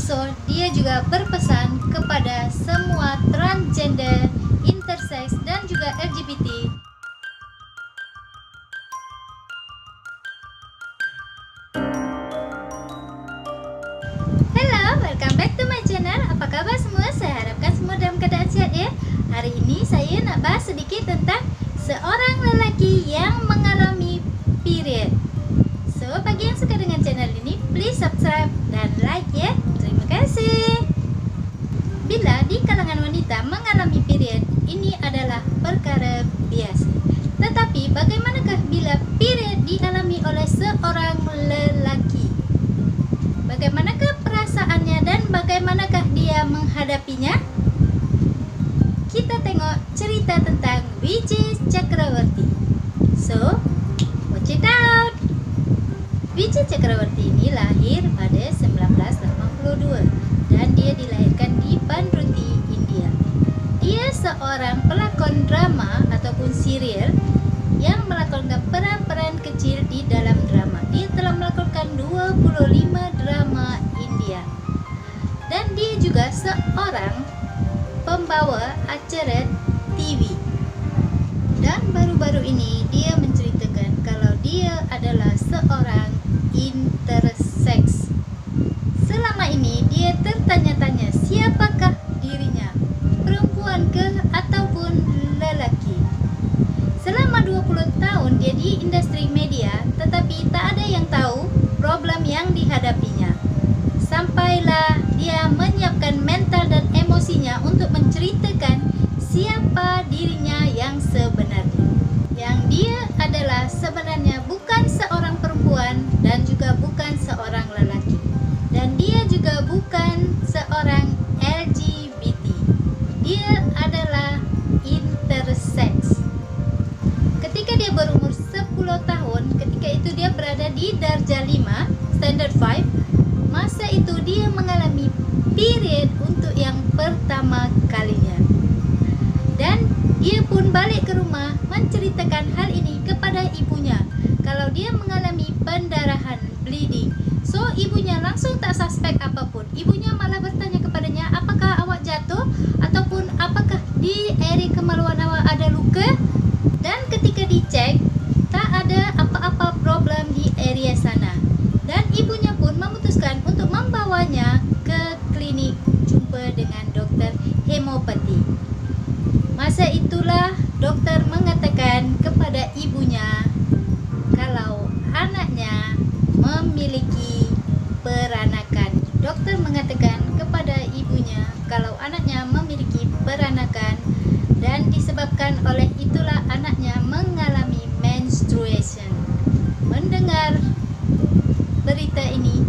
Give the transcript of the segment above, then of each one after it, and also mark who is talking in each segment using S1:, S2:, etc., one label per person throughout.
S1: So, dia juga berpesan kepada semua transgender, intersex, dan juga LGBT. Hello, welcome back to my channel. Apa kabar semua? Saya harapkan semua dalam keadaan sehat ya. Hari ini saya nak bahas sedikit tentang seorang lelaki yang mengalami period. So, bagi yang suka dengan channel ini, please subscribe dan like ya. Terima kasih. Bila di kalangan wanita mengalami period, ini adalah perkara biasa. Tetapi bagaimanakah bila period dialami oleh seorang lelaki? Bagaimanakah perasaannya dan bagaimanakah dia menghadapinya? Kita tengok cerita tentang Vijay Chakravarti. So, watch it out. Vijay Chakravarti ini lahir pada 1982 dan dia dilahirkan di Bandruti, India. Dia seorang pelakon drama ataupun serial yang melakonkan peran-peran kecil di dalam drama. Dia telah melakonkan 25 drama India. Dan dia juga seorang pembawa acara TV. Dan baru-baru ini dia menceritakan kalau dia adalah seorang intersex. Selama ini dia tertanya-tanya siapakah dirinya, perempuan ke ataupun lelaki. Selama 20 tahun dia di industri media, tetapi tak ada yang tahu problem yang dihadapinya. Sampailah dia menyiapkan mental dan emosinya untuk menceritakan siapa dirinya yang sebenarnya. Yang dia adalah sebenarnya bukan seorang perempuan dan juga bukan seorang lelaki. Dan dia juga bukan seorang LGBT. Dia adalah intersex. Ketika dia berumur 10 tahun, ketika itu dia berada di darjah 5, standard 5, masa itu dia mengalami period untuk yang pertama kalinya. Dan dia pun balik ke rumah menceritakan hal ini kepada ibunya kalau dia mengalami pendarahan, bleeding. So ibunya langsung tak suspek apapun. Ibunya malah bertanya kepadanya, apakah awak jatuh ataupun apakah di area kemaluan awak ada luka? Dan ketika dicek, tak ada apa-apa problem di area sana. Dan ibunya pun memutuskan untuk membawanya ke klinik jumpa dengan doktor hemopati. Masa itulah doktor mengatakan kepada ibunya kalau anaknya memiliki peranakan. Doktor mengatakan kepada ibunya kalau anaknya memiliki peranakan dan disebabkan oleh itulah anaknya mengalami menstruation. Mendengar berita ini,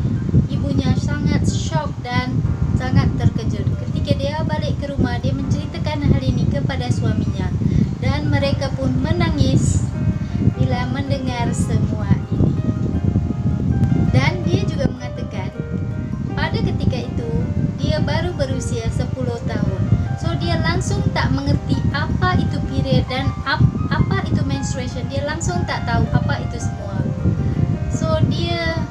S1: ibunya sangat shock dan sangat terkejut. Ketika dia balik ke rumah, dia menceritakan hal ini kepada suaminya dan mereka pun menangis bila mendengar semua ini. Dan dia juga mengatakan pada ketika itu dia baru berusia 10 tahun. So dia langsung tak mengerti apa itu period dan apa itu menstruation. Dia langsung tak tahu apa itu semua. So dia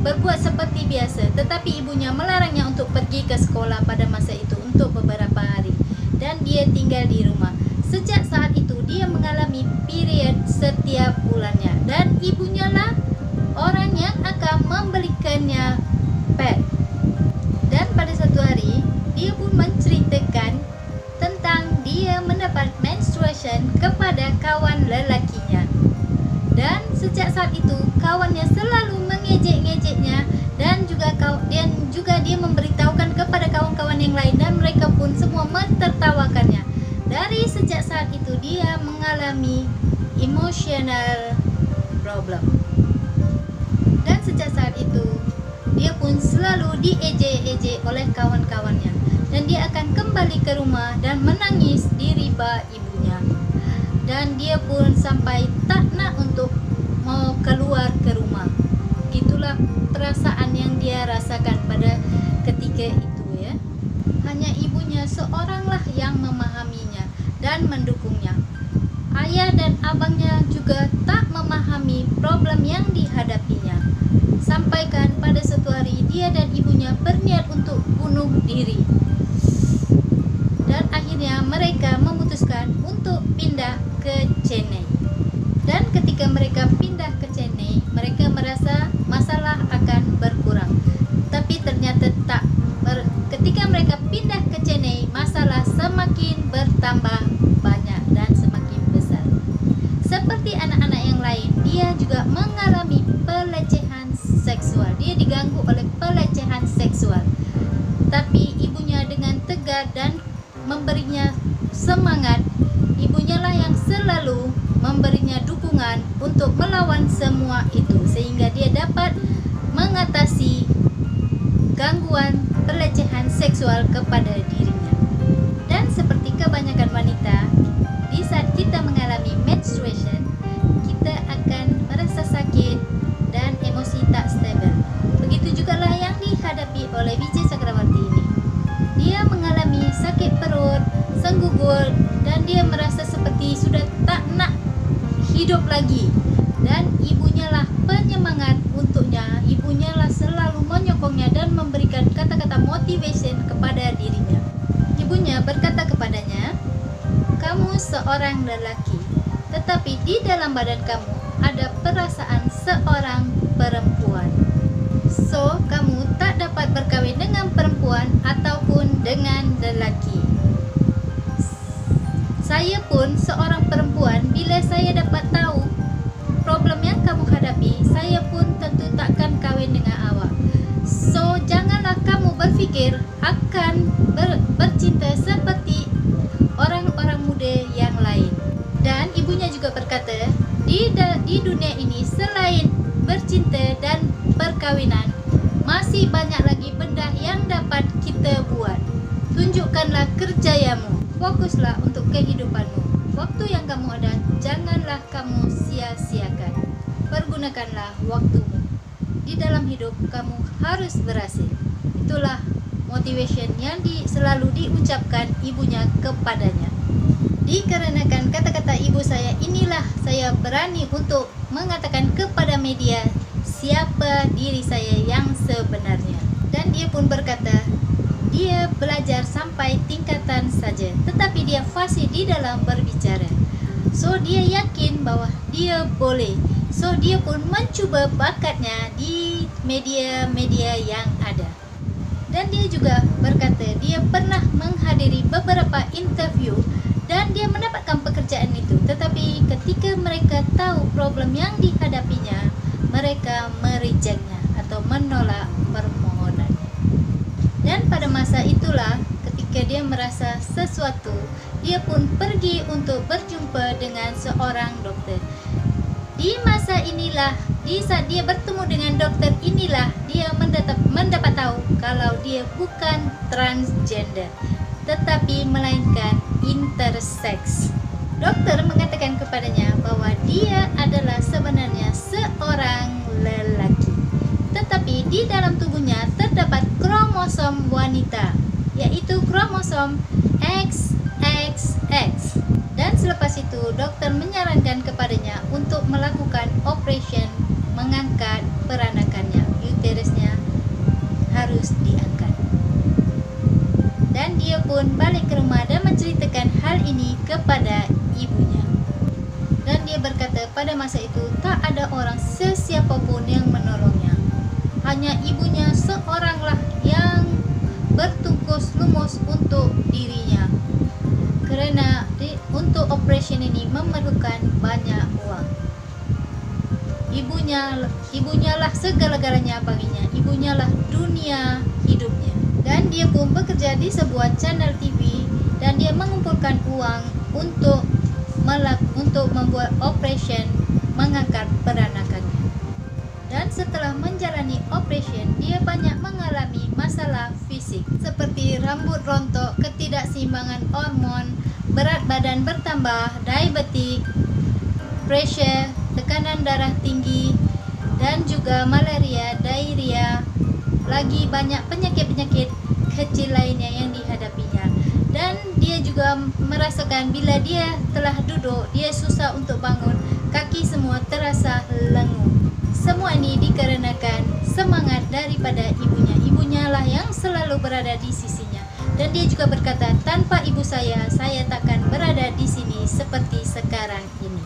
S1: berbuat seperti biasa, tetapi ibunya melarangnya untuk pergi ke sekolah pada masa itu untuk beberapa hari. Dan dia tinggal di rumah. Sejak saat itu dia mengalami period setiap bulannya. Dan ibunya lah orang yang akan membelikannya pad. Dan pada satu hari dia pun menceritakan tentang dia mendapat menstruation kepada kawan lelakinya. Dan sejak saat itu kawannya selalu mengejek-ngejeknya dan juga dia memberitahukan kepada kawan-kawan yang lain dan mereka pun semua mentertawakannya. Dari sejak saat itu dia mengalami emotional problem. Dan sejak saat itu dia pun selalu diejek-ejek oleh kawan-kawannya. Dan dia akan kembali ke rumah dan menangis di riba ibunya. Dan dia pun sampai tak nak untuk mau keluar ke rumah. Itulah perasaan yang dia rasakan pada ketika itu ya. Hanya ibunya seoranglah yang memahaminya dan mendukungnya. Ayah dan abangnya juga tak memahami problem yang dihadapinya. Sampaikan pada suatu hari dia dan ibunya berniat untuk bunuh diri. Dan akhirnya mereka memutuskan untuk pindah ke Chennai. Dan ketika mereka pindah ke Chennai, mereka merasa masalah akan berkurang. Tapi ternyata tak. Ketika mereka pindah ke Chennai, masalah semakin bertambah banyak dan semakin besar. Seperti anak-anak yang lain, dia juga mengalami pelecehan seksual. Dia diganggu oleh pelecehan seksual. Tapi ibunya dengan tegar dan memberinya semangat, ibunya lah yang selalu memberinya dukungan untuk melawan semua itu, sehingga dia dapat mengatasi gangguan pelecehan seksual kepada dirinya. Dan seperti kebanyakan wanita, di saat kita mengalami menstruation, kita akan merasa sakit dan emosi tak stabil. Begitu juga lah yang dihadapi oleh Wijaya Chakrawarti ini. Dia mengalami sakit perut, senggugul, dan dia merasa seperti sudah tak nak hidup lagi. Dan ibunya lah penyemangat untuknya. Ibunya lah selalu menyokongnya dan memberikan kata-kata motivation kepada dirinya. Ibunya berkata kepadanya, "Kamu seorang lelaki, tetapi di dalam badan kamu ada perasaan seorang perempuan. So, kamu tak dapat berkahwin dengan perempuan ataupun dengan lelaki. Saya pun seorang perempuan, bila saya dapat tahu problem yang kamu hadapi, saya pun tentu takkan kahwin dengan awak. So, janganlah kamu berfikir akan bercinta seperti orang-orang muda yang lain." Dan ibunya juga berkata, di dunia ini selain bercinta dan perkawinan, masih banyak lagi benda yang dapat kita buat. Tunjukkanlah kerjayamu, fokuslah untuk kehidupanmu. Waktu yang kamu ada, janganlah kamu sia-siakan. Pergunakanlah waktumu. Di dalam hidup kamu harus berhasil. Itulah motivation yang selalu diucapkan ibunya kepadanya. Dikarenakan kata-kata ibu saya, inilah saya berani untuk mengatakan kepada media siapa diri saya yang sebenarnya. Dan dia pun berkata, dia belajar sampai tingkatan saja, tetapi dia fasih di dalam berbicara. So, dia yakin bahwa dia boleh. So, dia pun mencuba bakatnya di media-media yang ada. Dan dia juga berkata, dia pernah menghadiri beberapa interview dan dia mendapatkan pekerjaan itu. Tetapi ketika mereka tahu problem yang dihadapinya, mereka merejectnya atau menolak permohonannya. Dan pada masa itulah, ketika dia merasa sesuatu, dia pun pergi untuk berjumpa dengan seorang dokter. Di masa inilah, di saat dia bertemu dengan dokter inilah, dia mendapat tahu kalau dia bukan transgender, tetapi melainkan intersex. Dokter mengatakan kepadanya bahwa dia adalah sebenarnya seorang lelaki, tetapi di dalam tubuhnya terdapat kromosom wanita, yaitu kromosom XXX. Dan selepas itu dokter menyarankan kepadanya untuk melakukan operation mengangkat peranakannya, uterusnya harus diangkat. Dan dia pun balik ke rumah dan menceritakan hal ini kepada ibunya. Dan dia berkata pada masa itu tak ada orang sesiapapun yang menolongnya. Hanya ibunya seoranglah yang bertungkus lumus untuk dirinya. Kerana untuk operation ini memerlukan banyak uang. Ibunya lah segala-galanya baginya. Ibunya lah dunia hidupnya. Dan dia pun bekerja di sebuah channel TV dan dia mengumpulkan uang untuk membuat operation mengangkat peranakannya. Dan setelah menjalani operation, dia banyak mengalami masalah fisik seperti rambut rontok, ketidakseimbangan hormon, berat badan bertambah, diabetik, pressure, tekanan darah tinggi, dan juga malaria, diarrhea, lagi banyak penyakit-penyakit kecil lainnya yang dihadapinya. Dan dia juga merasakan bila dia telah duduk, dia susah untuk bangun, kaki semua terasa lenguh. Semua ini dikarenakan semangat daripada ibunya lah yang selalu berada di sisinya. Dan dia juga berkata, tanpa ibu saya takkan berada di sini seperti sekarang ini.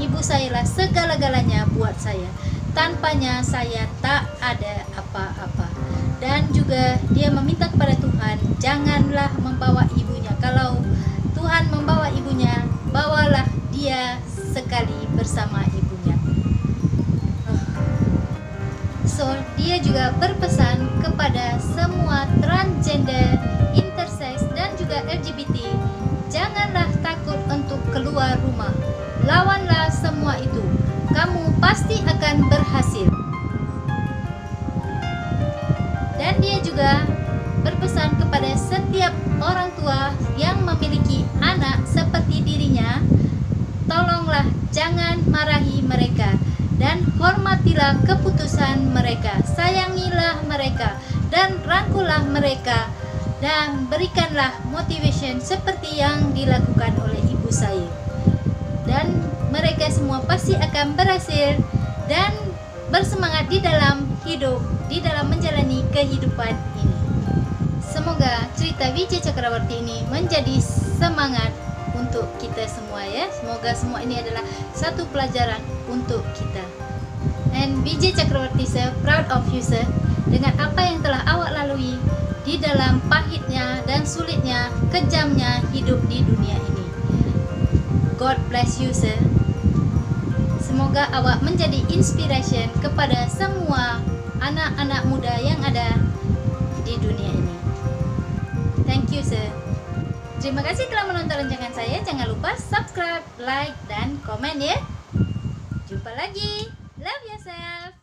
S1: Ibu saya lah segala-galanya buat saya. Tanpanya saya tak ada apa-apa. Dan juga dia meminta kepada Tuhan, janganlah membawa ibunya. Kalau Tuhan membawa ibunya, bawalah dia sekali bersama ibunya. So, dia juga berpesan kepada semua transgender, intersex, dan juga LGBT, janganlah takut untuk keluar rumah. Lawanlah semua itu. Kamu pasti akan berhasil. Dan dia juga berpesan kepada setiap orang tua yang memiliki anak seperti dirinya, tolonglah jangan marahi mereka dan hormatilah keputusan mereka, sayangilah mereka dan rangkullah mereka dan berikanlah motivation seperti yang dilakukan oleh ibu saya. Dan mereka semua pasti akan berhasil dan bersemangat di dalam hidup, di dalam menjalani kehidupan ini. Semoga cerita Vijay Chakrawarti ini menjadi semangat untuk kita semua ya. Semoga semua ini adalah satu pelajaran untuk kita. And Vijay Chakrawarti sir, proud of you sir, dengan apa yang telah awak lalui di dalam pahitnya dan sulitnya, kejamnya hidup di dunia ini. God bless you sir. Semoga awak menjadi inspiration kepada semua anak-anak muda yang ada di dunia ini. Thank you sir. Terima kasih telah menonton rancangan saya. Jangan lupa subscribe, like, dan komen ya. Jumpa lagi. Love yourself.